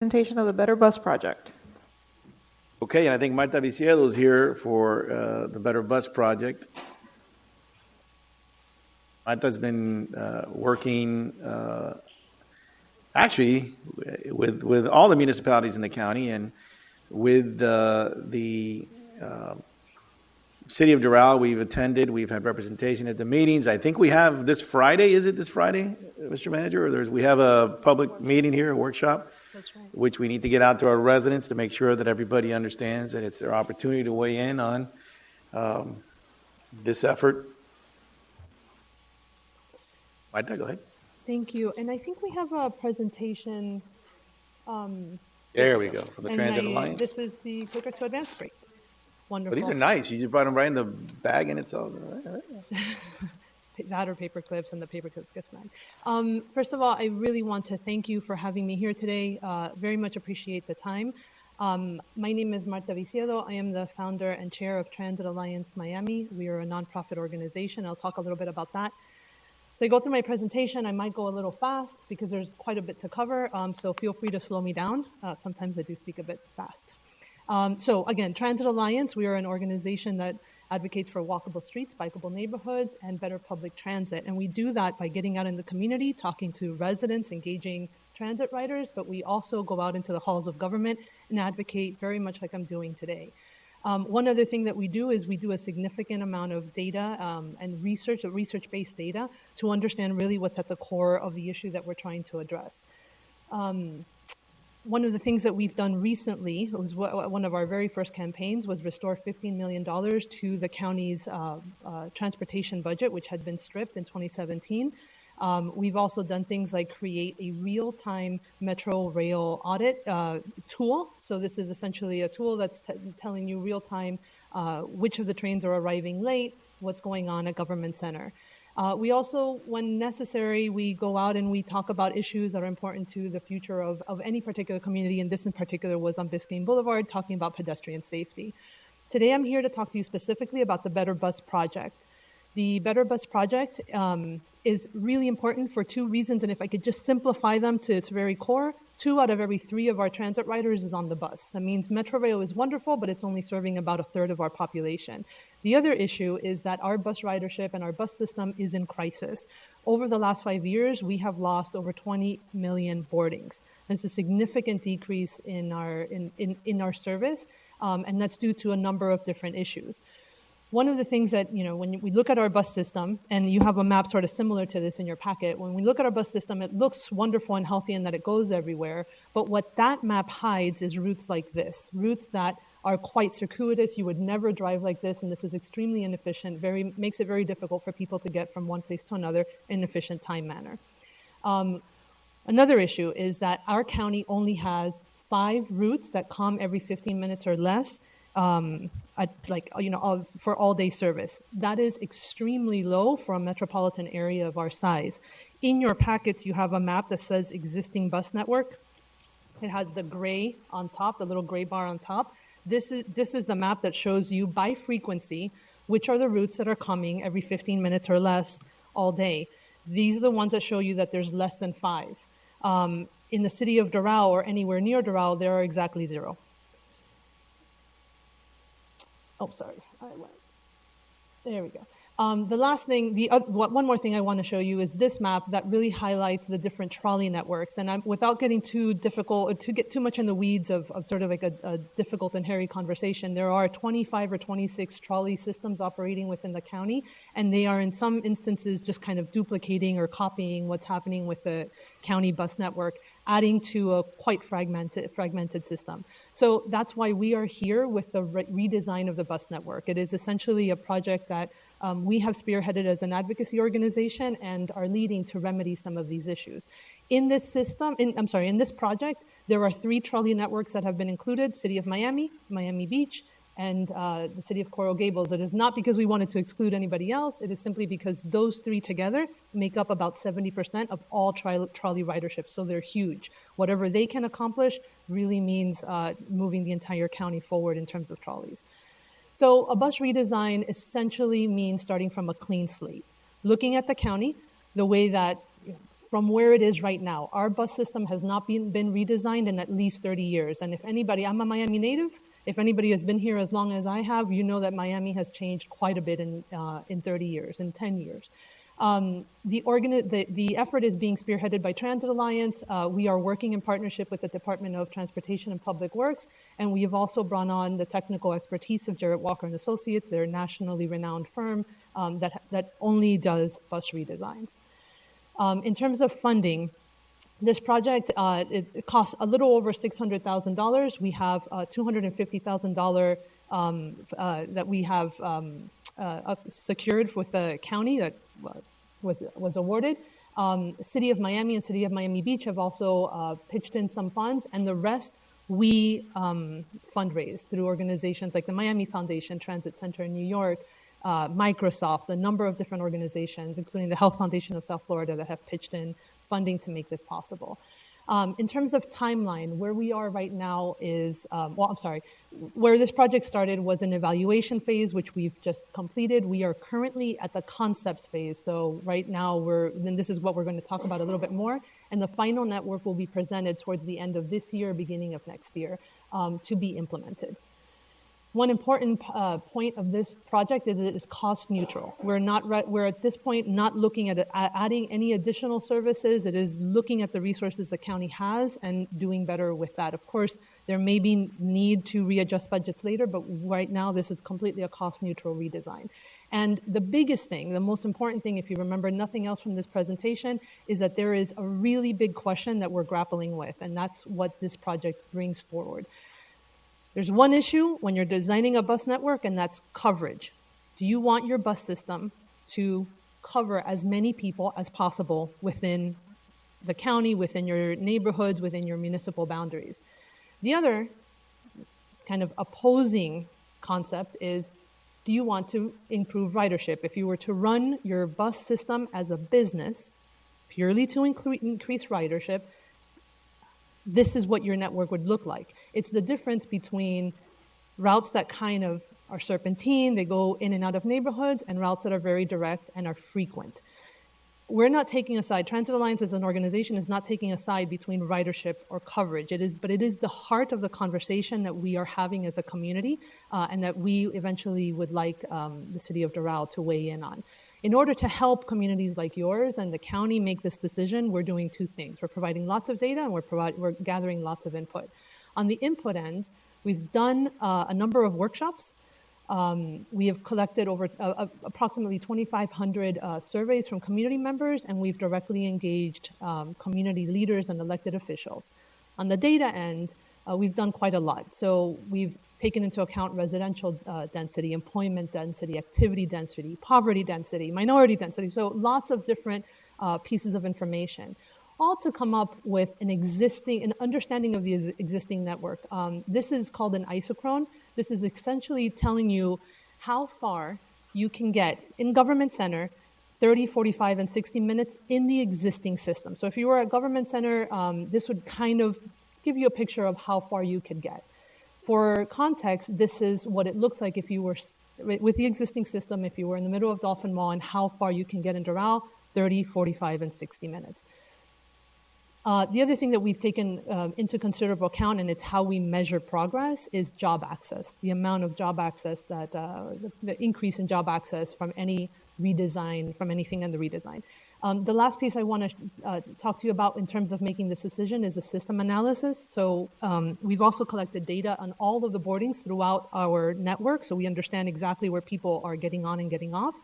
presentation of the Better Bus Project. Okay, and I think Marta Viciedo is here for the Better Bus Project. Marta's been working actually with all the municipalities in the county and with the City of Doral. We've attended, we've had representation at the meetings. I think we have this Friday, is it this Friday, Mr. Manager? Or we have a public meeting here, a workshop, That's right, which we need to get out to our residents to make sure that everybody understands that it's their opportunity to weigh in on this effort. Marta, go ahead. thank you. And I think we have a presentation. There we go, from the and Transit Alliance. This is the Quicker to Advance break. Wonderful. Well, these are nice. You just brought them right in the bag and it's all. That or paper clips, and the paper clips get snagged. First of all, I really want to thank you for having me here today. Very much appreciate the time. My name is Marta Viciedo. I am the founder and chair of Transit Alliance Miami. We are a nonprofit organization. I'll talk a little bit about that. So I go through my presentation. I might go a little fast because there's quite a bit to cover. So feel free to slow me down. Sometimes I do speak a bit fast. So again, Transit Alliance, we are an organization that advocates for walkable streets, bikeable neighborhoods, and better public transit. And we do that by getting out in the community, talking to residents, engaging transit riders, but we also go out into the halls of government and advocate very much like I'm doing today. One other thing that we do is we do a significant amount of data and research-based data to understand really what's at the core of the issue that we're trying to address. One of the things that we've done recently, it was one of our very first campaigns, was restore $15 million to the county's transportation budget, which had been stripped in 2017. We've also done things like create a real-time metro rail audit tool. So this is essentially a tool that's telling you real-time which of the trains are arriving late, what's going on at Government Center. We also, when necessary, we go out and we talk about issues that are important to the future of any particular community, and this in particular was on Biscayne Boulevard, talking about pedestrian safety. Today I'm here to talk to you specifically about the Better Bus Project. The Better Bus Project is really important for two reasons, and if I could just simplify them to its very core, 2 out of every 3 of our transit riders is on the bus. That means Metrorail is wonderful, but it's only serving about 1/3 of our population. The other issue is that our bus ridership and our bus system is in crisis. Over the last 5 years, we have lost over 20 million boardings. It's a significant decrease in our service, and that's due to a number of different issues. One of the things that, when we look at our bus system, and you have a map sort of similar to this in your packet, when we look at our bus system, it looks wonderful and healthy and that it goes everywhere. But what that map hides is routes like this, routes that are quite circuitous. You would never drive like this, and this is extremely inefficient, makes it very difficult for people to get from one place to another in an efficient time manner. Another issue is that our county only has 5 routes that come every 15 minutes or less, for all-day service. That is extremely low for a metropolitan area of our size. In your packets, you have a map that says existing bus network. It has the gray on top, the little gray bar on top. This is the map that shows you by frequency which are the routes that are coming every 15 minutes or less all day. These are the ones that show you that there's less than 5. In the city of Doral or anywhere near Doral, there are exactly 0. Oh, sorry. There we go. The last thing, one more thing I want to show you is this map that really highlights the different trolley networks. And without getting too difficult, or to get too much in the weeds of sort of like a difficult and hairy conversation, there are 25 or 26 trolley systems operating within the county, and they are in some instances just kind of duplicating or copying what's happening with the county bus network, adding to a quite fragmented system. So that's why we are here with the redesign of the bus network. It is essentially a project that we have spearheaded as an advocacy organization and are leading to remedy some of these issues. In this system, in this project, there are 3 trolley networks that have been included: City of Miami, Miami Beach, and the City of Coral Gables. It is not because we wanted to exclude anybody else. It is simply because those 3 together make up about 70% of all trolley ridership. So they're huge. Whatever they can accomplish really means moving the entire county forward in terms of trolleys. So a bus redesign essentially means starting from a clean slate, looking at the county the way that from where it is right now. Our bus system has not been redesigned in at least 30 years. And if anybody, I'm a Miami native, if anybody has been here as long as I have, you know that Miami has changed quite a bit in 30 years, in 10 years. The effort is being spearheaded by Transit Alliance. We are working in partnership with the Department of Transportation and Public Works, and we have also brought on the technical expertise of Jarrett Walker and Associates. They're a nationally renowned firm that only does bus redesigns. In terms of funding, this project, it costs a little over $600,000. We have $250,000 that we have secured with the county that was awarded. City of Miami and City of Miami Beach have also pitched in some funds, and the rest we fundraise through organizations like the Miami Foundation, Transit Center in New York, Microsoft, a number of different organizations, including the Health Foundation of South Florida, that have pitched in funding to make this possible. In terms of timeline, where we are right now is, where this project started was an evaluation phase, which we've just completed. We are currently at the concepts phase. So right now this is what we're going to talk about a little bit more. And the final network will be presented towards the end of this year, beginning of next year, to be implemented. One important point of this project is it is cost neutral. We're at this point not looking at adding any additional services. It is looking at the resources the county has and doing better with that. Of course, there may be need to readjust budgets later, but right now this is completely a cost neutral redesign. And the biggest thing, the most important thing, if you remember nothing else from this presentation, is that there is a really big question that we're grappling with, and that's what this project brings forward. There's one issue when you're designing a bus network, and that's coverage. Do you want your bus system to cover as many people as possible within the county, within your neighborhoods, within your municipal boundaries? The other kind of opposing concept is, do you want to improve ridership? If you were to run your bus system as a business purely to increase ridership, this is what your network would look like. It's the difference between routes that kind of are serpentine, they go in and out of neighborhoods, and routes that are very direct and are frequent. We're not taking a side. Transit Alliance as an organization is not taking a side between ridership or coverage. It is the heart of the conversation that we are having as a community, and that we eventually would like the city of Doral to weigh in on. In order to help communities like yours and the county make this decision, we're doing two things. We're providing lots of data, and we're gathering lots of input. On the input end, we've done a number of workshops. We have collected over approximately 2,500 surveys from community members, and we've directly engaged community leaders and elected officials. On the data end, we've done quite a lot. So we've taken into account residential density, employment density, activity density, poverty density, minority density. So lots of different pieces of information, all to come up with an understanding of the existing network. This is called an isochrone. This is essentially telling you how far you can get in government center, 30, 45, and 60 minutes in the existing system. So if you were at government center, this would kind of give you a picture of how far you could get. For context, this is what it looks like if you were with the existing system, if you were in the middle of Dolphin Mall, and how far you can get in Doral, 30, 45, and 60 minutes. The other thing that we've taken into considerable account, and it's how we measure progress, is job access. The amount of job access that, the increase in job access from any redesign, from anything in the redesign. The last piece I want to talk to you about in terms of making this decision is the system analysis. So we've also collected data on all of the boardings throughout our network, so we understand exactly where people are getting on and getting off,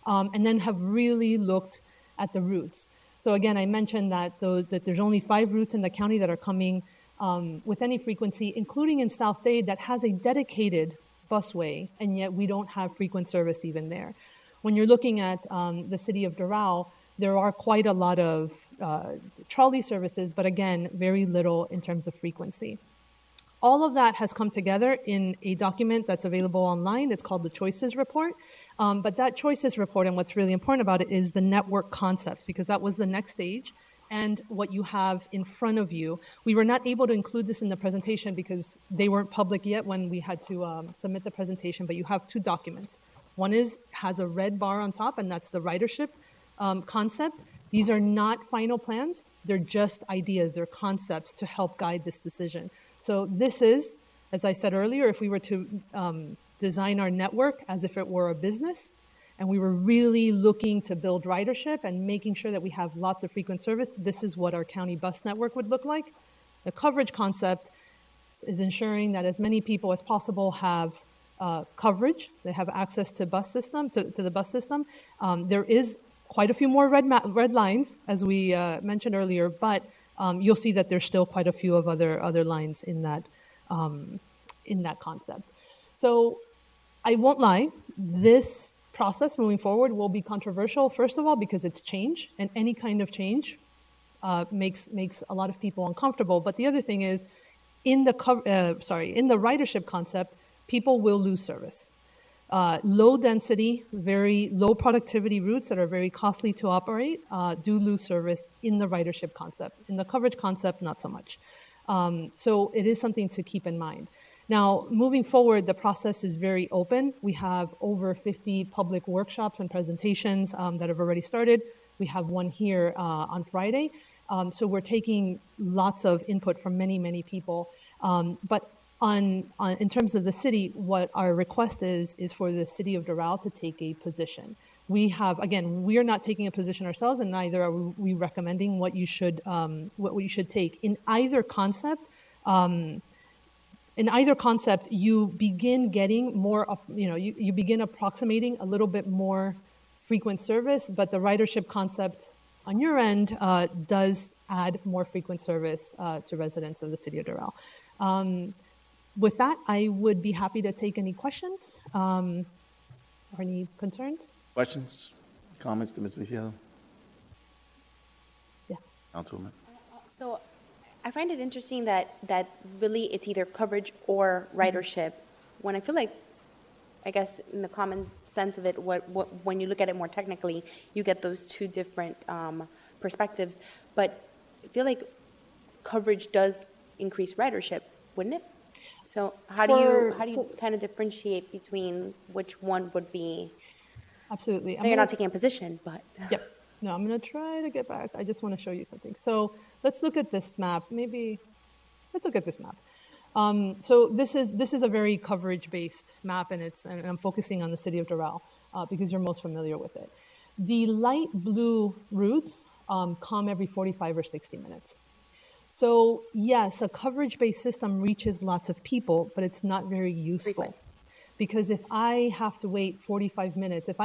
and then have really looked at the routes. So again, I mentioned that there's only 5 routes in the county that are coming with any frequency, including in South Dade that has a dedicated busway, and yet we don't have frequent service even there. When you're looking at the city of Doral, there are quite a lot of trolley services, but again, very little in terms of frequency. All of that has come together in a document that's available online. It's called the Choices Report. But that Choices Report, and what's really important about it, is the network concepts, because that was the next stage. And what you have in front of you, we were not able to include this in the presentation because they weren't public yet when we had to submit the presentation, but you have 2 documents. One has a red bar on top, and that's the ridership concept. These are not final plans. They're just ideas. They're concepts to help guide this decision. So this is, as I said earlier, if we were to design our network as if it were a business, and we were really looking to build ridership and making sure that we have lots of frequent service, this is what our county bus network would look like. The coverage concept is ensuring that as many people as possible have coverage, they have access to the bus system. There is quite a few more red lines, as we mentioned earlier, but you'll see that there's still quite a few of other lines in that concept. So I won't lie, this process moving forward will be controversial, first of all, because it's change, and any kind of change makes a lot of people uncomfortable. But the other thing is, in the ridership concept, people will lose service. Low density, very low productivity routes that are very costly to operate do lose service in the ridership concept. In the coverage concept, not so much. So it is something to keep in mind. Now, moving forward, the process is very open. We have over 50 public workshops and presentations that have already started. We have one here on Friday. So we're taking lots of input from many, many people. But in terms of the city, what our request is for the city of Doral to take a position. We are not taking a position ourselves, and neither are we recommending what you should take. In either concept, you begin getting more, you begin approximating a little bit more frequent service, but the ridership concept on your end does add more frequent service to residents of the city of Doral. With that, I would be happy to take any questions or any concerns. Questions, comments to Ms. Viciedo? Yeah. Councilwoman. So I find it interesting that really it's either coverage or ridership, when I feel like, I guess in the common sense of it, when you look at it more technically, you get those two different perspectives. But I feel like coverage does increase ridership, wouldn't it? So how do you kind of differentiate between which one would be? Absolutely. I know you're not taking a position, but. Yep. No, I'm going to try to get back. I just want to show you something. So let's look at this map. Let's look at this map. So this is a very coverage-based map, and I'm focusing on the city of Doral because you're most familiar with it. The light blue routes come every 45 or 60 minutes. So yes, a coverage-based system reaches lots of people, but it's not very useful. Frequent. Because if I have to wait 45 minutes, if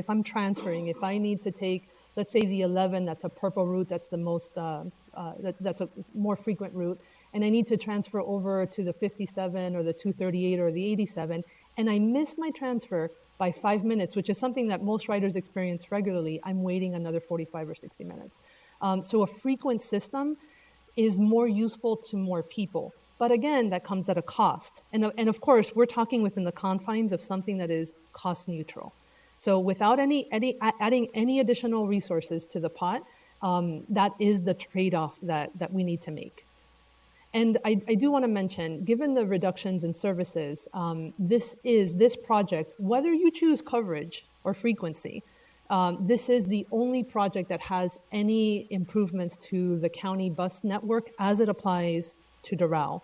I'm transferring, if I need to take, let's say the 11, that's a purple route, that's the most, that's a more frequent route, and I need to transfer over to the 57 or the 238 or the 87, and I miss my transfer by 5 minutes, which is something that most riders experience regularly, I'm waiting another 45 or 60 minutes. So a frequent system is more useful to more people. But again, that comes at a cost. And of course, we're talking within the confines of something that is cost neutral. So without adding any additional resources to the pot, that is the trade-off that we need to make. And I do want to mention, given the reductions in services, this project, whether you choose coverage or frequency, this is the only project that has any improvements to the county bus network as it applies to Doral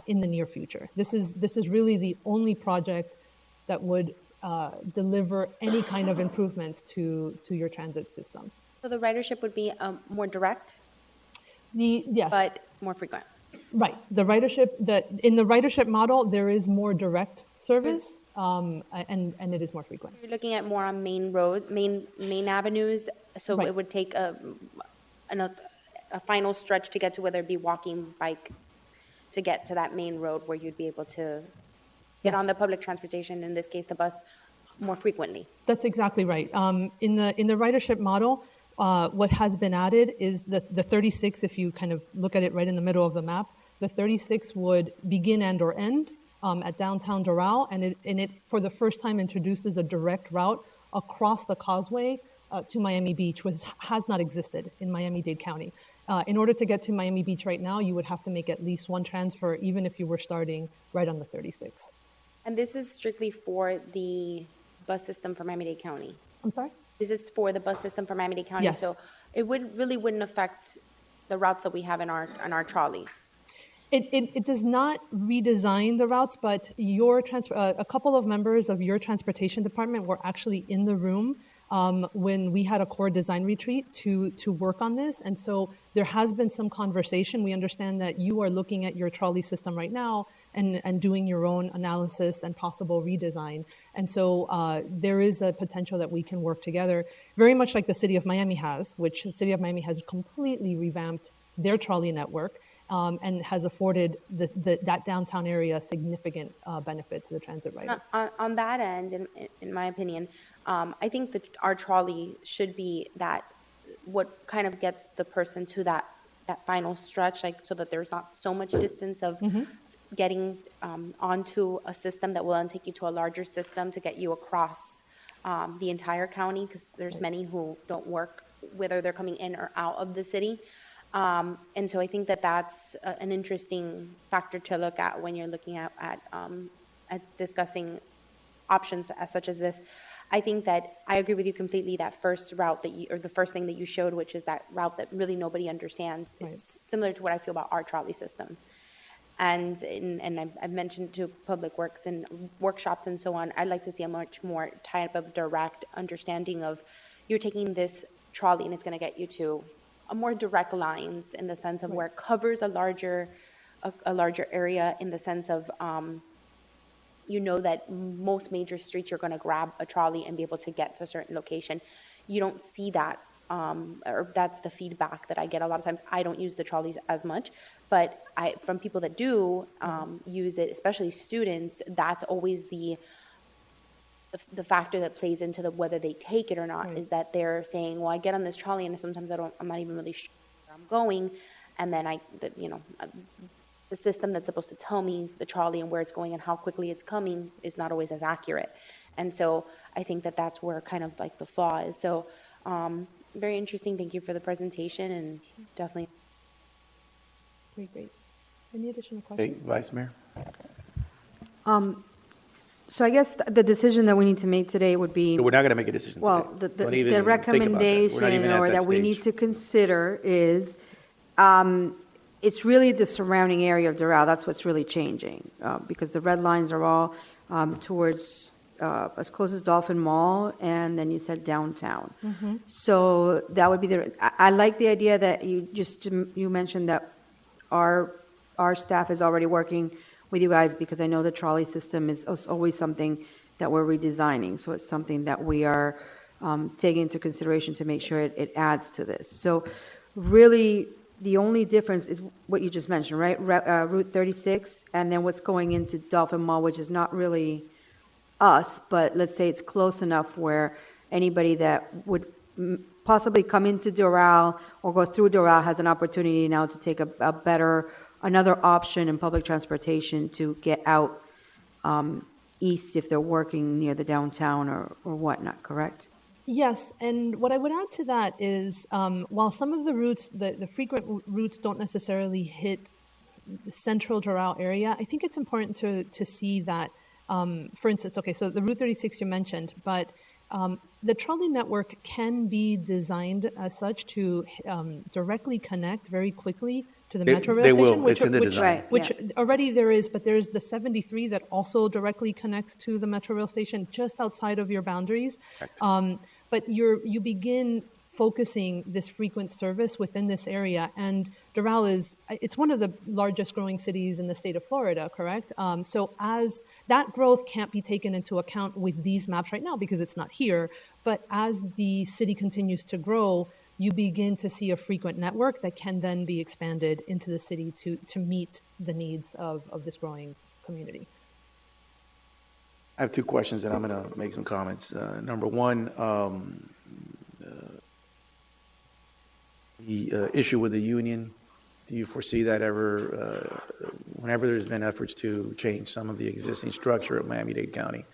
in the near future. This is really the only project that would deliver any kind of improvements to your transit system. So the ridership would be more direct? Yes. But more frequent. Right. In the ridership model, there is more direct service, and it is more frequent. You're looking at more on main road, main avenues, so Right. it would take a final stretch to get to, whether it be walking, bike, to get to that main road where you'd be able to get on the public transportation, in this case the bus, more frequently. That's exactly right. In the ridership model, what has been added is the 36, if you kind of look at it right in the middle of the map, the 36 would begin and or end at downtown Doral, and it for the first time introduces a direct route across the causeway to Miami Beach, which has not existed in Miami-Dade County. In order to get to Miami Beach right now, you would have to make at least one transfer, even if you were starting right on the 36. And this is strictly for the bus system for Miami-Dade County? I'm sorry? This is for the bus system for Miami-Dade County. Yes. So it wouldn't affect the routes that we have in our trolleys. It does not redesign the routes, but a couple of members of your transportation department were actually in the room when we had a core design retreat to work on this. And so there has been some conversation. We understand that you are looking at your trolley system right now and doing your own analysis and possible redesign. And so there is a potential that we can work together, very much like the City of Miami has, which the City of Miami has completely revamped their trolley network. And has afforded that downtown area significant benefit to the transit rider. On that end, in my opinion, I think that our trolley should be that what kind of gets the person to that final stretch, like so that there's not so much distance of getting onto a system that will then take you to a larger system to get you across the entire county, because there's many who don't work, whether they're coming in or out of the city. And so I think that that's an interesting factor to look at when you're looking at discussing options such as this. I think that I agree with you completely. That first route or the first thing that you showed, which is that route that really nobody understands, is similar to what I feel about our trolley system. And I've mentioned to Public Works and workshops and so on, I'd like to see a much more type of direct understanding of, you're taking this trolley and it's going to get you to a more direct lines, in the sense of where it covers a larger area, in the sense of that most major streets you're going to grab a trolley and be able to get to a certain location. You don't see that, or that's the feedback that I get a lot of times. I don't use the trolleys as much, but from people that do use it, especially students, that's always the factor that plays into whether they take it or not, is that they're saying, well, I get on this trolley and sometimes I'm not even really sure where I'm going. And then the system that's supposed to tell me the trolley and where it's going and how quickly it's coming is not always as accurate. And so I think that that's where kind of like the flaw is. So very interesting. Thank you for the presentation, and definitely. Great. Any additional questions? Hey, Vice Mayor? So I guess the decision that we need to make today would be, We're not going to make a decision today. well, Don't even the think about that. We're not recommendation even at or that we stage. need to consider is, it's really the surrounding area of Doral. That's what's really changing, because the red lines are all towards as close as Dolphin Mall, and then you said downtown. So that would be I like the idea that you mentioned that our staff is already working with you guys, because I know the trolley system is always something that we're redesigning. So it's something that we are taking into consideration to make sure it adds to this. So really, the only difference is what you just mentioned, right? Route 36, and then what's going into Dolphin Mall, which is not really us, but let's say it's close enough where anybody that would possibly come into Doral or go through Doral has an opportunity now to take another option in public transportation to get out east if they're working near the downtown or whatnot, correct? Yes, and what I would add to that is, while some of the routes, the frequent routes don't necessarily hit the central Doral area, I think it's important to see that, for instance, okay, so the Route 36 you mentioned, but the trolley network can be designed as such to directly connect very quickly to the Metro Rail They station. will. It's in the design. Which already there is, but there's the 73 that also directly connects to the Metro Rail station just outside of your boundaries. But you begin focusing this frequent service within this area, and Doral it's one of the largest growing cities in the state of Florida, correct? So as that growth can't be taken into account with these maps right now because it's not here, but as the city continues to grow, you begin to see a frequent network that can then be expanded into the city to meet the needs of this growing community. I have two questions, and I'm going to make some comments. Number one, the issue with the union, do you foresee that ever, whenever there's been efforts to change some of the existing structure of Miami-Dade County,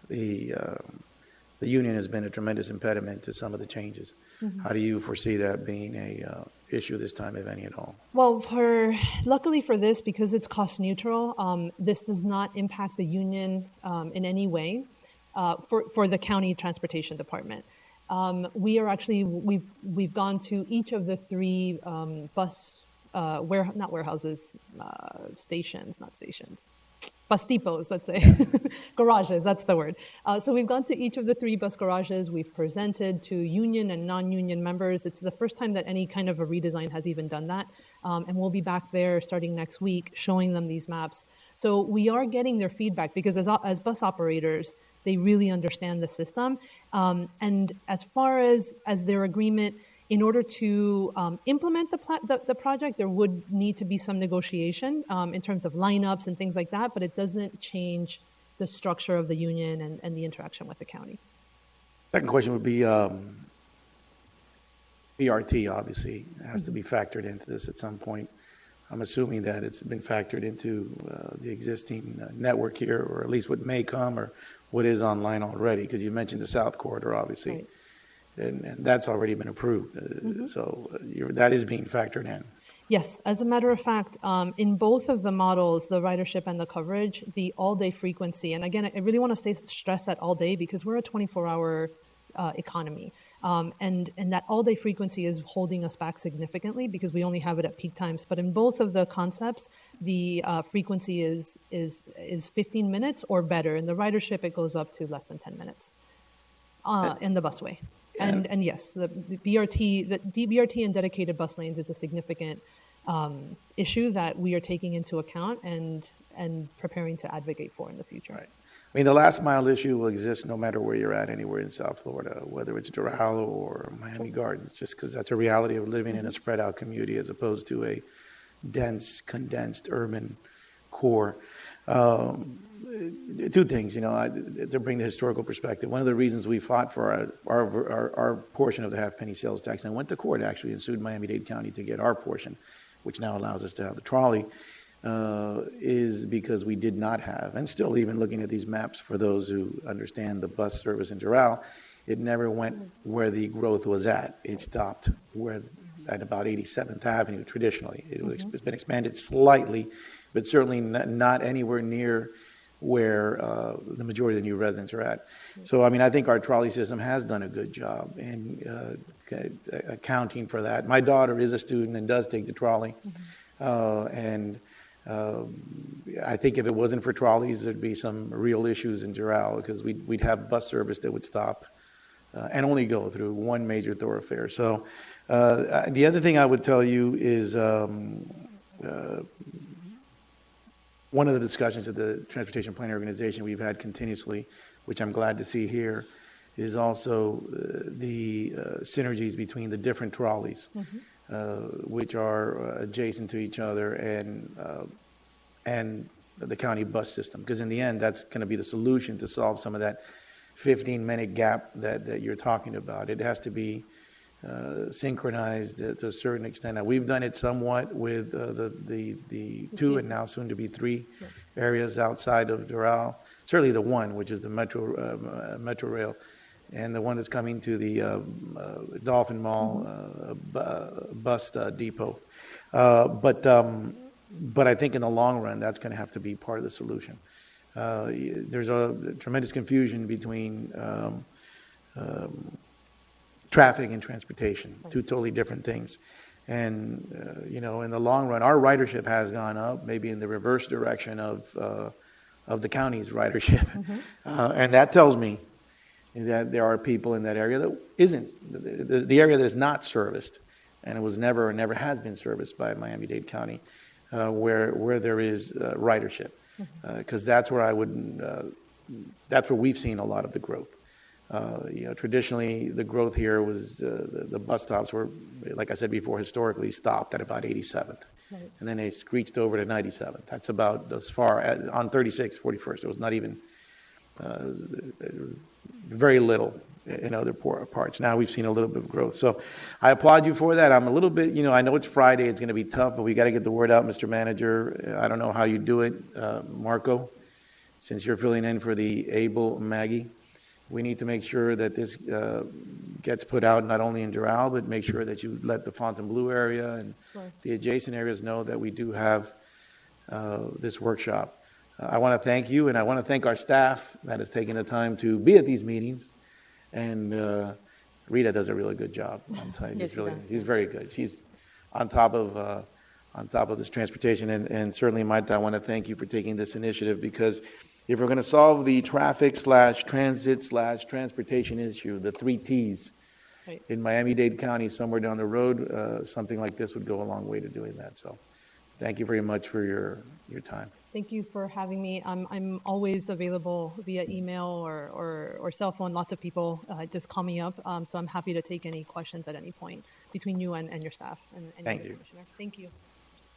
the union has been a tremendous impediment to some of the changes. How do you foresee that being a issue this time, if any at all? Well, luckily for this, because it's cost neutral, this does not impact the union in any way for the county transportation department. We are actually, we've gone to each of the three bus, not warehouses, stations, not stations, bus depots, let's say, garages, that's the word. So we've gone to each of the three bus garages. We've presented to union and non-union members. It's the first time that any kind of a redesign has even done that. And we'll be back there starting next week showing them these maps. So we are getting their feedback because as bus operators, they really understand the system. And as far as their agreement, in order to implement the project, there would need to be some negotiation in terms of lineups and things like that, but it doesn't change the structure of the union and the interaction with the county. Second question would be BRT, obviously, has to be factored into this at some point. I'm assuming that it's been factored into the existing network here, or at least what may come, or what is online already, because you mentioned the South Corridor, obviously. Right. And that's already been approved. So that is being factored in. Yes, as a matter of fact, in both of the models, the ridership and the coverage, the all-day frequency, and again, I really want to stress that all day because we're a 24-hour economy. And that all-day frequency is holding us back significantly because we only have it at peak times. But in both of the concepts, the frequency is 15 minutes or better. In the ridership, it goes up to less than 10 minutes in the busway. And yes, the BRT and dedicated bus lanes is a significant issue that we are taking into account and preparing to advocate for in the future. Right. I mean, the last mile issue will exist no matter where you're at, anywhere in South Florida, whether it's Doral or Miami Gardens, just because that's a reality of living in a spread out community as opposed to a dense, condensed urban core. Two things, to bring the historical perspective. One of the reasons we fought for our portion of the half penny sales tax and went to court actually and sued Miami-Dade County to get our portion, which now allows us to have the trolley, is because we did not have, and still even looking at these maps for those who understand the bus service in Doral, it never went where the growth was at. It stopped at about 87th Avenue traditionally. It's been expanded slightly, but certainly not anywhere near where the majority of the new residents are at. So, I mean, I think our trolley system has done a good job in accounting for that. My daughter is a student and does take the trolley. I think if it wasn't for trolleys, there'd be some real issues in Doral because we'd have bus service that would stop and only go through one major thoroughfare. So the other thing I would tell you is one of the discussions at the Transportation Planning Organization we've had continuously, which I'm glad to see here, is also the synergies between the different trolleys, which are adjacent to each other and the county bus system. Because in the end, that's going to be the solution to solve some of that 15-minute gap that you're talking about. It has to be synchronized to a certain extent. Now, we've done it somewhat with the two and now soon to be three areas outside of Doral. Certainly the one, which is the Metro Rail, and the one that's coming to the Dolphin Mall bus depot. But I think in the long run, that's going to have to be part of the solution. There's a tremendous confusion between traffic and transportation, two totally different things. And, in the long run, our ridership has gone up, maybe in the reverse direction of the county's ridership. And that tells me that there are people in that area that isn't, the area that is not serviced, and it was never or never has been serviced by Miami-Dade County, where there is ridership. Because that's where that's where we've seen a lot of the growth. Traditionally, the growth here was the bus stops were, like I said before, historically stopped at about 87th. Right. And then they screeched over to 97th. That's about as far as on 36th, 41st. It was not even, it was very little in other parts. Now we've seen a little bit of growth. So I applaud you for that. I'm a little bit, I know it's Friday. It's going to be tough, but we got to get the word out, Mr. Manager. I don't know how you do it, Marco, since you're filling in for the able Maggie. We need to make sure that this gets put out not only in Doral, but make sure that you let the Fontainebleau area and the adjacent areas know that we do have this workshop. I want to thank you, and I want to thank our staff that has taken the time to be at these meetings and Rita does a really good job. I'm telling you, Yes, she does. she's very good. She's on top of this transportation, and certainly, Marta, I want to thank you for taking this initiative, because if we're going to solve the traffic / transit / transportation issue, the 3 Ts Right. in Miami-Dade County, somewhere down the road, something like this would go a long way to doing that. So thank you very much for your time. Thank you for having me. I'm always available via email or cell phone. Lots of people just call me up. So I'm happy to take any questions at any point between you and your staff and Thank you, you. Commissioner. Thank you.